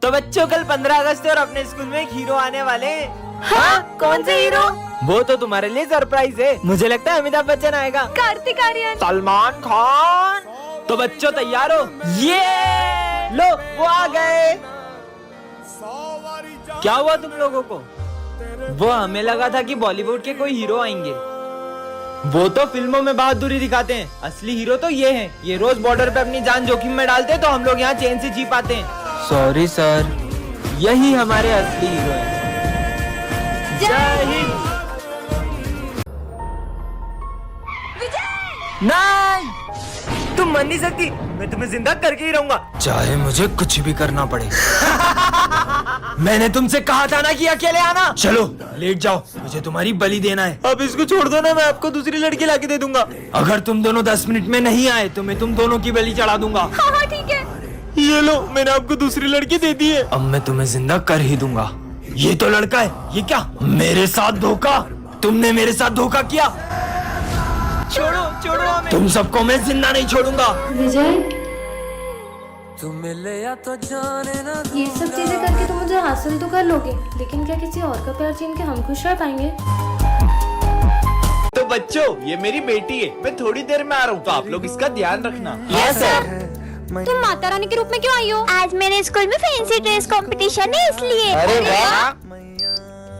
तो बच्चों कल 15 अगस्त है और अपने स्कूल में एक हीरो आने वाले हैं। हाँ, कौन से हीरो? वो तो तुम्हारे लिए सरप्राइज है। मुझे लगता है अमिताभ बच्चन आएगा, कार्तिक आर्यन, सलमान खान। तो बच्चों तैयार हो? ये लो वो आ गए। क्या हुआ तुम लोगों को? वो हमें लगा था कि बॉलीवुड के कोई हीरो आएंगे। वो तो फिल्मों में बहादुरी दिखाते हैं, असली हीरो तो ये हैं। ये रोज बॉर्डर पे अपनी जान जोखिम में डालते हैं, तो हम लोग यहाँ चैन से जी पाते हैं। सॉरी सर, यही हमारे असली हीरो हैं। जय हिंद। नहीं, तुम मन नहीं सकती, मैं तुम्हें जिंदा करके ही रहूंगा, चाहे मुझे कुछ भी करना पड़े। मैंने तुमसे कहा था ना कि अकेले आना। चलो लेट जाओ, मुझे तुम्हारी बलि देना है। अब इसको छोड़ दो ना, मैं आपको दूसरी लड़की लाके दे दूंगा। अगर तुम दोनों 10 मिनट में नहीं आए तो मैं तुम दोनों की बलि चढ़ा दूंगा। हाँ ठीक है। ये लो, मैंने आपको दूसरी लड़की दे दी है। अब मैं तुम्हें जिंदा कर ही दूंगा। ये तो लड़का है, ये क्या? मेरे साथ धोखा? तुमने मेरे साथ धोखा किया। छोड़ो छोड़ो हमें। तुम सबको मैं जिंदा नहीं छोड़ूंगा। विजय, तुम मिले या तो जाने ना। ये सब चीजें करके तुम मुझे हासिल तो कर लोगे, लेकिन क्या किसी और का प्यार छीन के हम खुश रह पाएंगे? तो बच्चों, ये मेरी बेटी है, मैं थोड़ी देर में आ रहा हूँ, तो आप लोग इसका ध्यान रखना। Yes sir. तुम माता रानी के रूप में क्यों आई हो? आज मेरे स्कूल में फैंसी ड्रेस कंपटीशन है इसलिए। अरे वाह,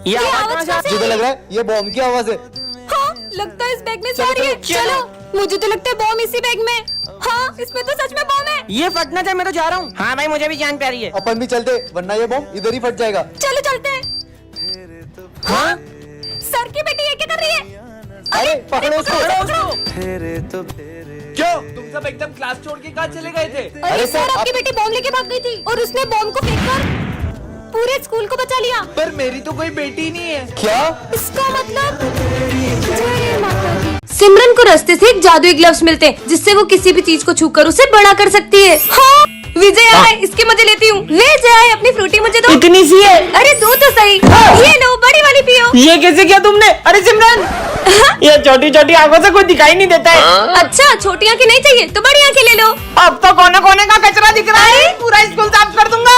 ये आवाज कहाँ से? मुझे तो लग रहा है ये बॉम्ब की आवाज है। हाँ, लगता है इस बैग में से आ रही है। चलो, मुझे तो लगता है बॉम्ब इसी बैग में। हाँ, इसमें तो सच में बॉम्ब है। ये फटना चाहिए, मैं तो जा रहा हूँ। हाँ भाई, मुझे भी जान प्यारी है। अपन भी चलते, वरना ये बॉम्ब इधर ही फट जाएगा। चलो चलते हैं। हाँ? सर की बेटी ये क्या कर रही है? अरे पकड़ो उसको। फेरे तो क्यों? तुम सब एकदम क्लास छोड़ के कहाँ चले गए थे? अरे सर, सर, आपकी बेटी बॉम्ब लेके भाग गई थी और उसने बॉम्ब को फेंककर पूरे स्कूल को बचा लिया। पर मेरी तो कोई बेटी नहीं है। क्या? इसका मतलब जय माता दी। सिमरन को रास्ते से एक जादुई ग्लव्स मिलते हैं, जिससे वो किसी भी चीज को छूकर उसे बड़ा कर सकती है। हाँ, विजय आए, इसके मजे लेती हूँ। विजय आए, अपनी फ्रूटी मुझे दो। इतनी सी है? अरे दो तो सही। ये लो, बड़ी वाली पियो। ये कैसे किया तुमने? अरे सिमरन, ये छोटी छोटी आंखों से कोई दिखाई नहीं देता है। अच्छा, छोटी आंखें नहीं चाहिए तो बड़ी आंखें ले लो। अब तो कोने कोने का कचरा दिख रहा है, पूरा स्कूल साफ कर दूंगा।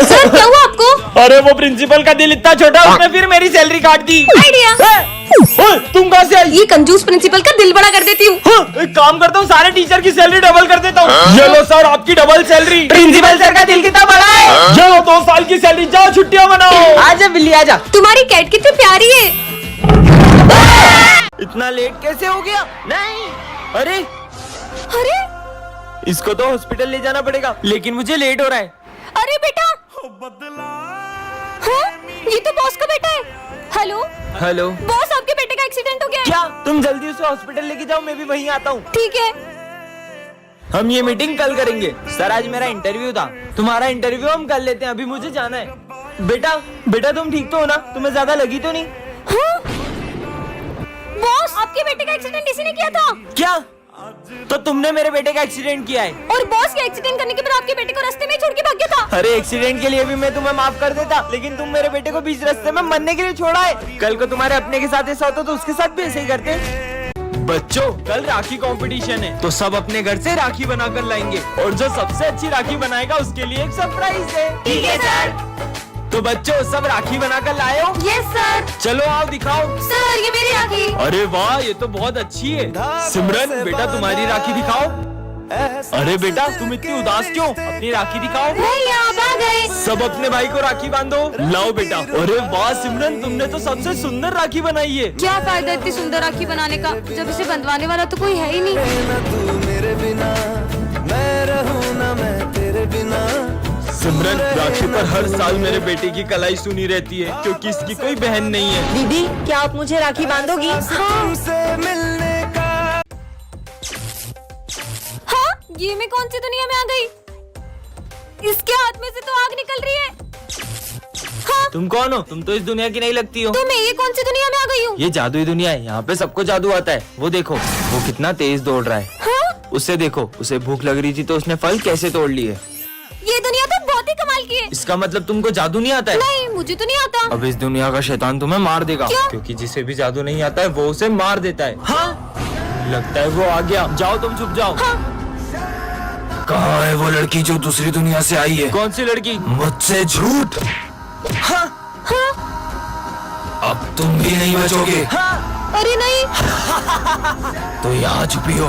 सर, क्या हुआ आपको? अरे वो प्रिंसिपल का दिल इतना छोटा, उसने फिर मेरी सैलरी काट दी। आइडिया। तुम कहाँ से आई? ये कंजूस प्रिंसिपल का दिल बड़ा कर देती हूँ। एक काम करता हूँ, सारे टीचर की सैलरी डबल कर देता हूँ। ये लो सर, आपकी डबल सैलरी। प्रिंसिपल सर का दिल कितना बड़ा है। ये लो 2 साल की सैलरी, जाओ छुट्टियाँ मनाओ। आजा बिल्ली आजा। तुम्हारी कैट कितनी प्यारी है। इतना लेट कैसे हो गया? नहीं, अरे अरे इसको तो हॉस्पिटल ले जाना पड़ेगा, लेकिन मुझे लेट हो रहा है। अरे बेटा, हाँ, ये तो बॉस का बेटा है। हेलो हेलो बॉस, आपके बेटे का एक्सीडेंट हो गया है। क्या? तुम जल्दी उसे हॉस्पिटल लेके जाओ, मैं भी वहीं आता हूँ। ठीक है। हम ये मीटिंग कल करेंगे। सर, आज मेरा इंटरव्यू था, तुम्हारा इंटरव्यू हम कर लेते हैं, अभी मुझे जाना है। बेटा तुम ठीक तो हो ना? तुम्हें ज्यादा लगी तो नहीं? हाँ? बॉस, आपके बेटे का एक्सीडेंट इसी ने किया था। क्या? तो तुमने मेरे बेटे का एक्सीडेंट किया है? और बॉस के एक्सीडेंट करने के बाद आपके बेटे को रास्ते में ही छोड़ के भाग गया था। अरे एक्सीडेंट के लिए भी मैं तुम्हें माफ कर देता, लेकिन तुम मेरे बेटे को बीच रास्ते में मरने के लिए छोड़ा है। कल को तुम्हारे अपने के साथ ऐसा होता तो उसके साथ भी ऐसे ही करते। बच्चों, कल राखी कंपटीशन है, तो सब अपने घर से राखी बनाकर लाएंगे, और जो सबसे अच्छी राखी बनाएगा उसके लिए एक सरप्राइज है। ठीक है सर। तो बच्चों, सब राखी बनाकर लाए हो? Yes sir. चलो आओ दिखाओ। सर, ये मेरी राखी। अरे वाह, ये तो बहुत अच्छी है। सिमरन बेटा, तुम्हारी राखी दिखाओ। अरे बेटा, तुम इतनी उदास क्यों? अपनी राखी दिखाओ। नहीं, आप आ गए। सब अपने भाई को राखी बांधो। लाओ बेटा। अरे वाह सिमरन, तुमने तो सबसे सुंदर राखी बनाई है। क्या फायदा इतनी सुंदर राखी बनाने का, जब इसे बंधवाने वाला तो कोई है ही नहीं। ना तू मेरे बिना, मैं रहूं ना मैं तेरे बिना। सिमरन, राखी पर हर साल मेरे बेटे की कलाई सुनी रहती है, क्योंकि इसकी कोई बहन नहीं है। दीदी, क्या आप मुझे राखी बांधोगी? तुमसे मिलने का। हाँ, ये मैं कौन सी दुनिया में आ गई? इसके हाथ में से तो आग निकल रही है। हाँ, तुम कौन हो? तुम तो इस दुनिया की नहीं लगती हो। तो मैं ये कौन सी दुनिया में आ गई हूँ? ये जादुई दुनिया है, यहाँ पे सबको जादू आता है। वो देखो, वो कितना तेज दौड़ रहा है। हाँ? उससे देखो, उसे भूख लग रही थी तो उसने फल कैसे तोड़ लिए। ये दुनिया तो बहुत ही कमाल की है। इसका मतलब तुमको जादू नहीं आता है? नहीं, मुझे तो नहीं आता। अब इस दुनिया का शैतान तुम्हें मार देगा। क्यों? क्योंकि जिसे भी जादू नहीं आता है वो उसे मार देता है। हाँ? लगता है वो आ गया। जाओ तुम, छुप जाओ। हाँ। कहाँ है वो लड़की जो दूसरी दुनिया से आई है? कौन सी लड़की? मुझसे झूठ। अब तुम भी नहीं बचोगे। अरे नहीं। तो यहाँ छुपी हो।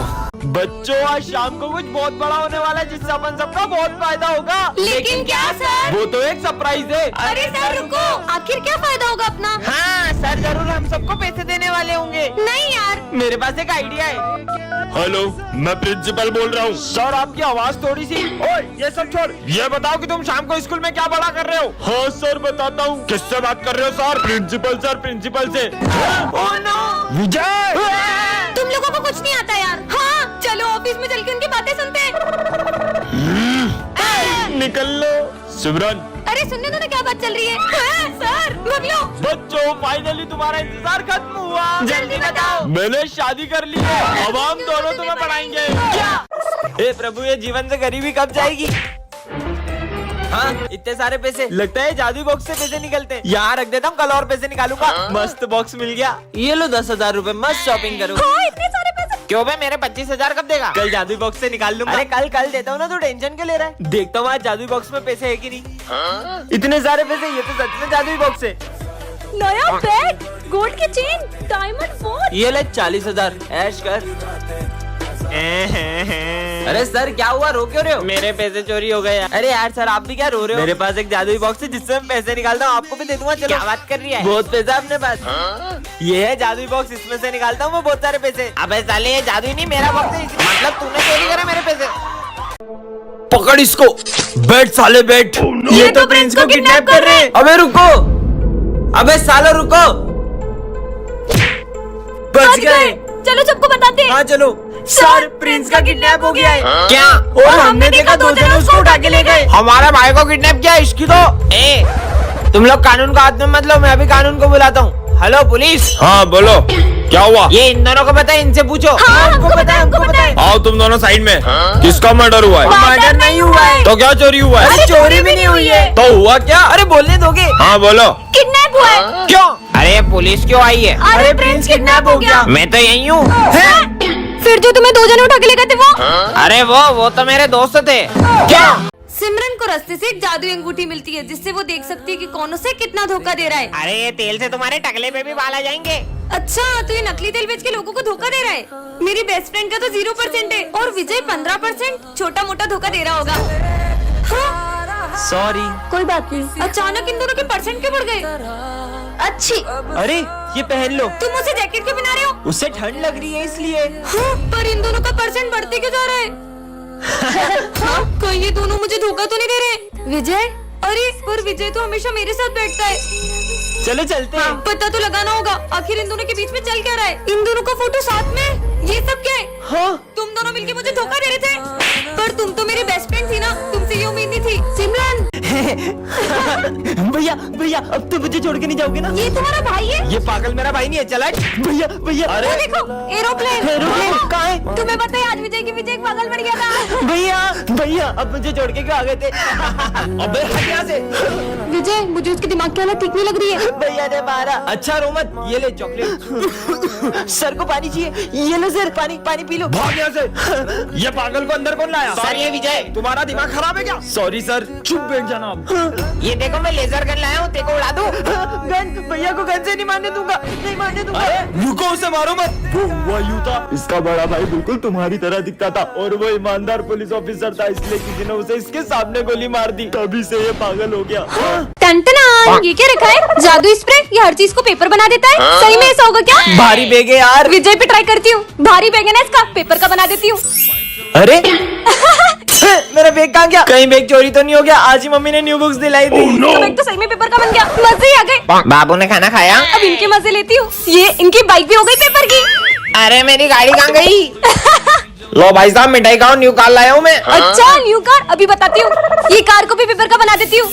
बच्चों, आज शाम को कुछ बहुत बड़ा होने वाला है जिससे अपन सबका बहुत फायदा होगा। लेकिन क्या सर? वो तो एक सरप्राइज है। अरे सर रुको, आखिर क्या फायदा होगा अपना? हाँ सर, जरूर हम सबको पैसे देने वाले होंगे। नहीं यार। मेरे पास एक आइडिया है। हेलो, मैं प्रिंसिपल बोल रहा हूँ। सर, आपकी आवाज थोड़ी सी। ओए, ये सब छोड़, ये बताओ कि तुम शाम को स्कूल में क्या बड़ा कर रहे हो? हाँ सर, बताता हूँ। किससे बात कर रहे हो सर? प्रिंसिपल सर, प्रिंसिपल से। Oh no! विजय, तुम लोगों को कुछ नहीं आता यार। हाँ चलो ऑफिस में चल के उनकी बातें सुनते हैं। निकल लो। सिमरन, अरे सुनने दो ना क्या बात चल रही है। हाँ, सर भाग लो। बच्चों, फाइनली तुम्हारा इंतजार खत्म हुआ। जल्दी बताओ। मैंने शादी कर ली है। अब हम दोनों तुम्हें पढ़ाएंगे। क्या? हे प्रभु, ये जीवन से गरीबी कब जाएगी? हाँ, इतने सारे पैसे। लगता है जादू बॉक्स से पैसे निकलते हैं। यहाँ रख देता हूँ, कल और पैसे निकालूंगा। मस्त बॉक्स मिल गया। ये लो 10,000 रूपए, मस्त शॉपिंग करो। हाँ इतने सारे पैसे। क्यों बे, मेरे 25,000 कब देगा? कल जादू बॉक्स से निकाल लूंगा। अरे कल देता हूँ ना, तो टेंशन क्यों ले रहा है? देखता हूँ आज जादू बॉक्स में पैसे है कि नहीं। इतने सारे पैसे, ये तो सच में जादू बॉक्स है। नया बैग, गोल्ड की चेन, डायमंड वॉच। ये ले 40,000, ऐश कर। अरे सर, क्या हुआ, रो क्यों रहे हो? मेरे पैसे चोरी हो गए। अरे यार सर, आप भी क्या रो रहे हो? मेरे पास एक जादुई बॉक्स है जिससे मैं पैसे निकालता हूँ, आपको भी दे दूंगा। चलो। क्या बात कर रही है? बहुत पैसा है अपने पास। ये है जादुई बॉक्स, इसमें से निकालता हूँ मैं बहुत सारे पैसे। अबे साले, ये जादू ही नहीं, मेरा बॉक्स है। मतलब तूने चोरी करा मेरे पैसे? पकड़ इसको। बैठ साले बैठ। ये तो प्रिंस को किडनैप कर रहे हैं। अबे रुको, अबे सालो रुको। बच गए। चलो सबको बताते हैं। हाँ चलो। सर, प्रिंस का किडनैप हो गया है। क्या? और हमने देखा 2 जने उसको उठा के ले गए। हमारे भाई को किडनैप किया, इसकी तो। तुम लोग कानून का हाथ में मत लो, मैं अभी कानून को बुलाता हूँ। Hello police. हाँ बोलो, क्या हुआ? ये इन दोनों को पता है, इनसे पूछो। हमको पता है, हमको पता है। आओ तुम दोनों साइड में। किसका मर्डर हुआ है? मर्डर नहीं हुआ है। तो क्या चोरी हुआ है? अरे चोरी भी नहीं हुई है। तो हुआ क्या? अरे बोलने दोगे? हाँ बोलो। किडनैप हुआ है। क्यों? अरे पुलिस क्यों आई है? अरे प्रिंस किडनैप हो गया। मैं तो यही हूँ। फिर जो तुम्हें 2 जने उठा के ले गए थे वो? अरे वो तो मेरे दोस्त थे। क्या? सिमरन को रास्ते से एक जादुई अंगूठी मिलती है जिससे वो देख सकती है कि कौन उसे कितना धोखा दे रहा है। अरे ये तेल से तुम्हारे टकले पे भी बाल आ जाएंगे। अच्छा, तो ये नकली तेल बेच के लोगों को धोखा दे रहा है। मेरी बेस्ट फ्रेंड का तो 0% है और विजय 15%। छोटा मोटा धोखा दे रहा होगा। हाँ? सॉरी। कोई बात नहीं। अचानक इन दोनों के परसेंट क्यों बढ़ गए? अच्छी। अरे ये पहन लो। तुम उसे जैकेट क्यों पहना रहे हो? उससे ठंड लग रही है इसलिए। हाँ, पर इन दोनों का परसेंट बढ़ते क्यों जा रहा है? हाँ, कहीं ये दोनों मुझे धोखा तो नहीं दे रहे? विजय? अरे पर विजय तो हमेशा मेरे साथ बैठता है। चलो चलते हैं। पता तो लगाना होगा आखिर इन दोनों के बीच में चल क्या रहा है। इन दोनों का फोटो साथ में, ये सब क्या है? हाँ? तुम दोनों मिलके मुझे धोखा दे रहे थे, पर तुम तो मेरी बेस्ट फ्रेंड थी ना, तुमसे ये उम्मीद नहीं थी। सिमरन। भैया भैया, अब तो मुझे छोड़ के नहीं जाओगे ना? ये तुम्हारा भाई है? ये पागल मेरा भाई नहीं है। चला भैया भैया। वो देखो एरोप्लेन। एरोप्लेन कहाँ है? तुम्हें पता है आज विजय की विजय एक पागल बन गया था। भैया भैया, अब मुझे छोड़ के क्यों आ गए थे? अबे हट यहाँ से। विजय, मुझे उसके दिमाग की हालत ठीक नहीं लग रही है। भैया ने मारा। अच्छा रो मत, ये ले चॉकलेट। सर को पानी चाहिए। ये लो सर, पानी पानी पी लो। भाग यहाँ से। ये पागल को अंदर कौन लाया? सर ये विजय। तुम्हारा दिमाग खराब है क्या? Sorry sir. चुप बैठ जाना आप। ये देखो, मैं लेजर गन लाया हूँ, तेको उड़ा दूँ? गन? भैया को गन से नहीं मारने दूंगा, नहीं मारने दूंगा। रुको, उसे मारो मत। वो हुआ यूं था, इसका बड़ा भाई बिल्कुल तुम्हारी तरह दिखता था और वो ईमानदार पुलिस ऑफिसर था, इसलिए किसी ने उसे इसके सामने गोली मार दी, तभी से ये पागल हो गया। टंटना, ये क्या रखा है? जादू स्प्रे? ये हर चीज को पेपर बना देता है। सही में ऐसा होगा क्या? भारी बैग है यार। विजय पे ट्राई करती हूँ। भारी बैग है ना इसका, पेपर का बना देती हूँ। अरे मेरा बैग कहाँ गया? कहीं बैग चोरी तो नहीं हो गया? आज ही मम्मी ने न्यू बुक्स दिलाई थी। तो बैग तो सही में पेपर का बन गया। मजे ही आ गए। बाबू ने खाना खाया? अब इनके मजे लेती हूँ। ये इनकी बाइक भी हो गई पेपर की। अरे मेरी गाड़ी कहाँ गई? लो भाई साहब, मिठाई खाओ, न्यू कार लाया हूँ मैं। अच्छा न्यू कार, अभी बताती हूँ। ये कार को भी पेपर का बना देती हूँ।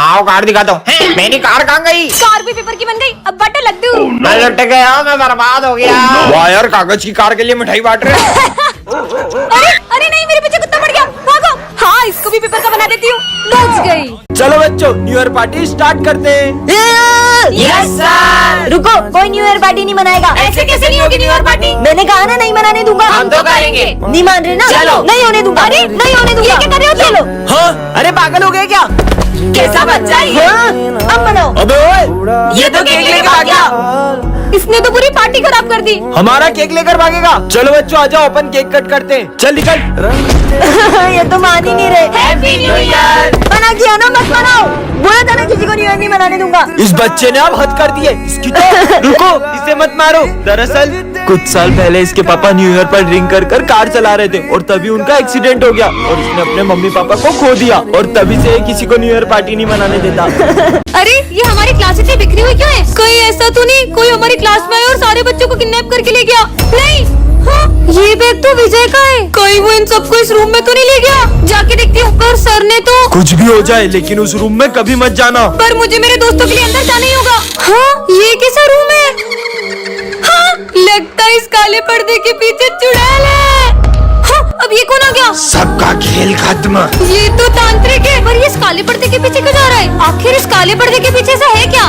आओ कार दिखाता हूँ। मेरी कार कहाँ गई? कार भी पेपर की बन गई। अब बटे लग दूँ। मैं लुट गया, मैं बर्बाद हो गया। वाह यार, कागज की कार के लिए मिठाई बांट रहे हैं। अरे नहीं, मेरे पीछे कुत्ता पड़ गया, भागो। हाँ, इसको भी पेपर का बना देती हूँ। बच गई। चलो बच्चों, न्यू ईयर पार्टी स्टार्ट करते हैं। Yes sir. रुको, कोई न्यू ईयर पार्टी नहीं मनाएगा। ऐसे कैसे नहीं होगी न्यू ईयर पार्टी? मैंने कहा ना नहीं मनाने दूंगा। हम तो करेंगे। नहीं मान रहे ना? चलो। नहीं होने दूंगा। अरे नहीं होने दूंगा। ये क्या कर रहे हो? चलो। हाँ, अरे पागल हो गए क्या? कैसा बच्चा है ये? अब मनाओ। अबे ओए, ये तो केक लेकर भाग गया। इसने तो पूरी पार्टी खराब कर दी। हमारा केक लेकर भागेगा। चलो बच्चों आ जाओ, अपन केक कट करते हैं। चल निकल। ये तो मान ही नहीं रहे। Happy new year. मना किया ना, मत मनाओ। बोला था ना किसी को न्यू ईयर नहीं मनाने दूंगा। इस बच्चे ने अब हद कर दी है। इसकी तो रुको, इसे मत मारो। दरअसल कुछ साल पहले इसके पापा न्यू ईयर पर ड्रिंक कर कार चला रहे थे और तभी उनका एक्सीडेंट हो गया और इसने अपने मम्मी पापा को खो दिया और तभी से ये किसी को न्यू ईयर पार्टी नहीं मनाने देता। अरे ये हमारी क्लास इतनी बिखरी हुई क्यों है? कहीं ऐसा तो नहीं कोई हमारी क्लास में आया और सारे बच्चों को किडनैप करके ले गया? नहीं। हाँ, ये बैग तो विजय का है। कहीं वो इन सबको इस रूम में तो नहीं ले गया? जाके देखती हूँ। पर सर ने तो कुछ भी हो जाए लेकिन उस रूम में कभी मत जाना। पर मुझे मेरे दोस्तों के लिए अंदर जाना ही होगा। हाँ, ये कैसा रूम है? हाँ, लगता है इस काले पर्दे के पीछे चुड़ैल है। हाँ, अब ये कौन आ गया? सबका खेल खत्म। ये तो तांत्रिक है। पर ये इस काले पर्दे के पीछे क्यों जा रहा है? आखिर इस काले पर्दे के पीछे से है क्या?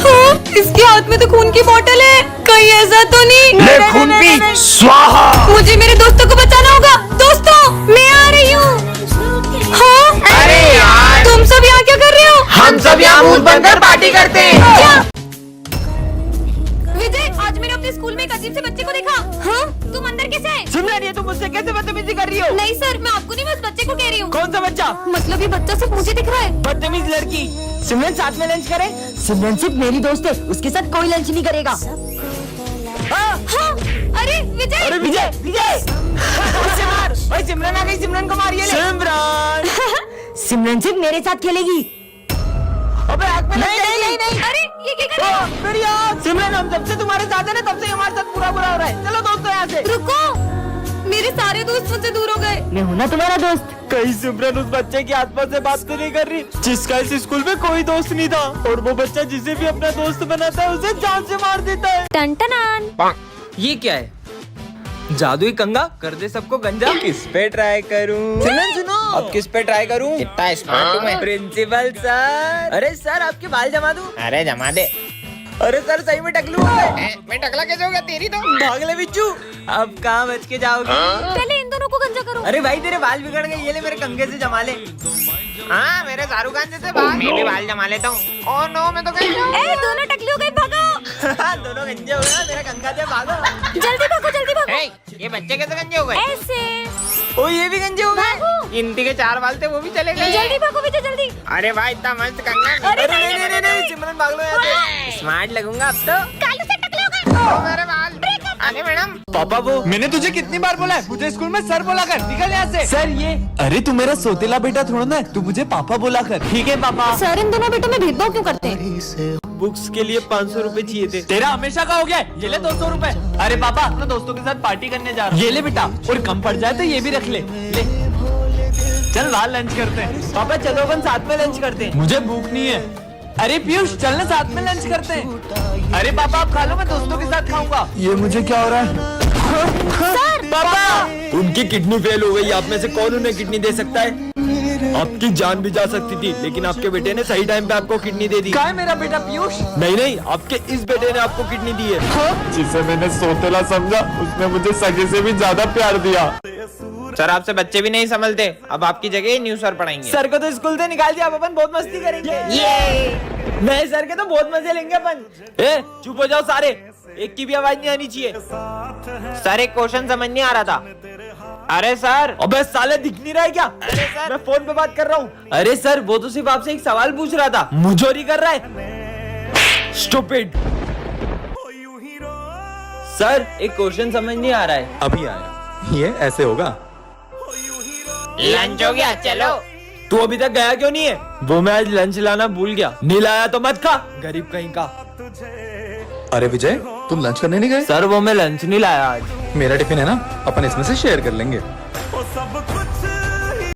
हाँ, इसके हाथ में तो खून की बोतल है। कहीं ऐसा तो नहीं? ले खून पी, स्वाहा। मुझे मेरे दोस्तों को बचाना होगा। दोस्तों, मैं आ रही हूँ। हाँ? अरे यार, तुम सब यहाँ क्या कर रहे हो? हम सब यहाँ मुंह बनकर पार्टी करते हैं। क्या? विजय, आज मैंने अपने स्कूल में एक अजीब से बच्चे को देखा। हाँ? तुम अंदर कैसे आए? सिमरन, ये तुम मुझसे कैसे बदतमीजी कर रही हो? नहीं सर, मैं आपको नहीं, बस बच्चे को कह रही हूँ। कौन सा बच्चा? मतलब ये बच्चा सिर्फ मुझे दिख रहा है। बदतमीज लड़की। सिमरन साथ में लंच करें? सिमरन सिर्फ मेरी दोस्त है, उसके साथ कोई लंच नहीं करेगा। हाँ, अरे विजय। अरे विजय, विजय। ओए सिमरन आ गई, सिमरन को मारिए। सिमरन। सिमरन सिर्फ मेरे साथ खेलेगी। अबे आग में नहीं नहीं नहीं नहीं। अरे ये क्या कर रहे हो? मेरी यार, सिमरन हम जब से तुम्हारे साथ है ना तब से हमारे साथ बुरा बुरा हो रहा है। चलो दोस्तों यहाँ से। रुको, मेरे सारे दोस्त मुझसे दूर हो गए। मैं हूँ ना तुम्हारा दोस्त। कहीं सिमरन उस बच्चे की आत्मा से बात तो नहीं कर रही जिसका इस स्कूल में कोई दोस्त नहीं था और वो बच्चा जिसे भी अपना दोस्त बनाता है उसे जान से मार देता है। टन टनान। ये क्या है? जादुई कंगा कर दे सबको गंजा। किस पे ट्राई करूं? सुनो, अब किस पे ट्राई करूं? कितना स्मार्ट हूँ मैं। Principal sir. अरे सर, आपके बाल जमा दूं? अरे जमा दे। अरे सर, सही में टकलू हो गए। मैं टकला कैसे हो गया? तेरी तो भाग ले बिच्छू, अब कहाँ बच के जाओगे? पहले इन दोनों को गंजा करो। अरे भाई, तेरे बाल बिगड़ गए, ये ले मेरे कंगे से जमा ले। हाँ, मेरे शाहरुख खान जैसे बाल। मैं भी बाल जमा लेता हूँ। ओह नो, मैं तो गई। ए, दोनों टकली हो गई, भागो। दोनों गंजे हो गए, मेरा कंगा दे, भागो। जल्दी भागो, जल्दी भागो। हे, ये बच्चे कैसे गंजे हो गए? ऐसे। ओ, ये भी गंजे हो गए। भागो। इनती के 4 बाल थे, वो भी चले गए। जल्दी भागो विजय, जल्दी। अरे भाई, इतना मस्त कंगा। अरे अरे नहीं, सिमरन भाग लो यहाँ से। स्मार्ट लगूंगा अब तो। कालू से टकले होगा। मेरे बाल। अरे मैडम, पापा वो मैंने तुझे कितनी बार बोला है मुझे स्कूल में सर बोला कर, निकल यहाँ से। सर ये। अरे तू मेरा सोतेला बेटा थोड़ा ना है, तू मुझे पापा बोला कर। ठीक है पापा। सर, इन दोनों बेटों में भेदभाव क्यों करते हैं? बुक्स के लिए 500 रुपए चाहिए थे। तेरा हमेशा का हो गया, ये ले 200 रुपए। अरे पापा, अपने दोस्तों के साथ पार्टी करने जा रहा हूँ। ये ले बेटा, और कम पड़ जाए तो ये भी रख ले। चल बाहर लंच करते हैं। पापा चलो अपन साथ में लंच करते हैं। मुझे भूख नहीं है। अरे पीयूष, चलना साथ में लंच करते हैं। अरे पापा आप खा लो, मैं दोस्तों के साथ खाऊंगा। ये मुझे क्या हो रहा है? सर, पापा, उनकी किडनी फेल हो गई। आप में से कौन उन्हें किडनी दे सकता है? आपकी जान भी जा सकती थी लेकिन आपके बेटे ने सही टाइम पे आपको किडनी दे दी। कहाँ है मेरा बेटा पीयूष? नहीं, आपके इस बेटे ने आपको किडनी दी है। जिसे मैंने सोतेला समझा उसने मुझे सगे से भी ज्यादा प्यार दिया। सर आपसे बच्चे भी नहीं संभलते। अब आपकी जगह न्यूज सर पढ़ाएंगे। सर को तो स्कूल से निकाल दिया, अब अपन बहुत मस्ती करेंगे। ये नए सर के तो बहुत मजे लेंगे अपन। ए, चुप हो जाओ सारे, एक की भी आवाज नहीं आनी चाहिए। सर एक क्वेश्चन समझ नहीं आ रहा था। अरे सर। अबे साले, दिख नहीं रहा है क्या? अरे सर, मैं फोन पे बात कर रहा हूँ। अरे सर, वो तो सिर्फ आपसे एक सवाल पूछ रहा था, मुझोरी कर रहा है। स्टूपिड। सर एक क्वेश्चन समझ नहीं आ रहा है। अभी आया। ये ऐसे होगा। लंच हो गया, चलो। तू अभी तक गया क्यों नहीं है? वो मैं आज लंच लाना भूल गया। नहीं लाया तो मत खा, गरीब कहीं का। अरे विजय, तुम लंच करने नहीं गए? सर वो मैं लंच नहीं लाया आज। मेरा टिफिन है ना, अपन इसमें से शेयर कर लेंगे।